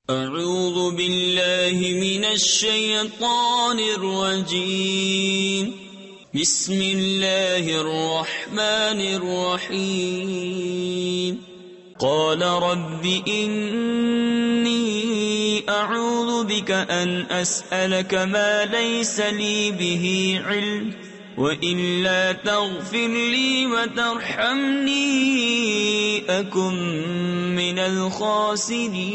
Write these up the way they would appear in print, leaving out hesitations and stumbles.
اعوذ باللہ من الشیطان الرجیم بسم اللہ الرحمن الرحیم قال رب انی اعوذ بک ان اسألک ما لیس لی به علم وَإِلَّا تَغْفِرْ لِي وَتَرْحَمْنِي أَكُن مِّنَ الْخَاسِرِينَ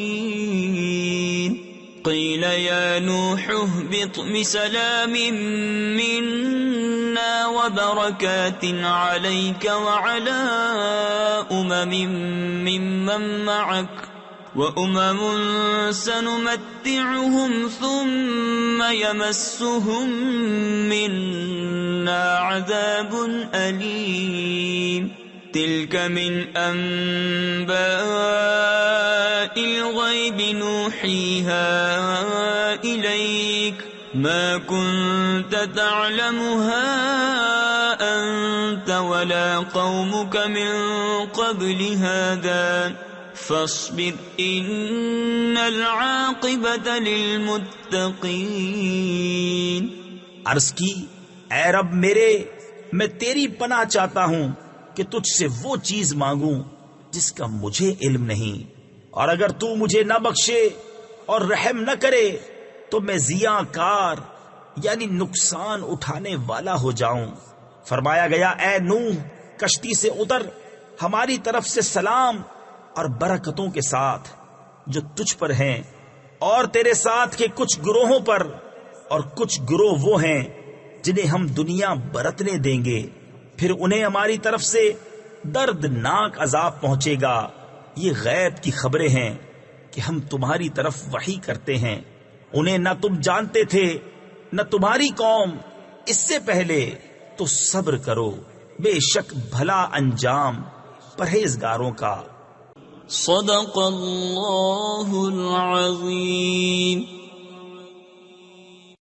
قِيلَ يَا نُوحُ اهْبِطْ بِسَلَامٍ مِّنَّا وَبَرَكَاتٍ عَلَيْكَ وَعَلَىٰ مِمَّن مَّعَكَ وَأُمَمٌ سَنُمَتِّعُهُمْ ثُمَّ يَمَسُّهُم مِّنَّا عَذَابٌ أَلِيمٌ تِلْكَ مِنْ أَنبَاءِ الْغَيْبِ نُوحِيهَا إِلَيْكَ مَا كُنتَ تَعْلَمُهَا أَنتَ وَلَا قَوْمُكَ مِنْ قَبْلِ هَذَا فاصبر ان العاقبۃ للمتقین۔ عرض کی، اے رب میرے، میں تیری پناہ چاہتا ہوں کہ تجھ سے وہ چیز مانگوں جس کا مجھے علم نہیں، اور اگر تو مجھے نہ بخشے اور رحم نہ کرے تو میں ضیاء کار یعنی نقصان اٹھانے والا ہو جاؤں۔ فرمایا گیا، اے نوح، کشتی سے اتر، ہماری طرف سے سلام اور برکتوں کے ساتھ جو تجھ پر ہیں اور تیرے ساتھ کے کچھ گروہوں پر، اور کچھ گروہ وہ ہیں جنہیں ہم دنیا برتنے دیں گے، پھر انہیں ہماری طرف سے دردناک عذاب پہنچے گا۔ یہ غیب کی خبریں ہیں کہ ہم تمہاری طرف وحی کرتے ہیں، انہیں نہ تم جانتے تھے نہ تمہاری قوم، اس سے پہلے تو صبر کرو، بے شک بھلا انجام پرہیزگاروں کا۔ صدق اللہ العظیم۔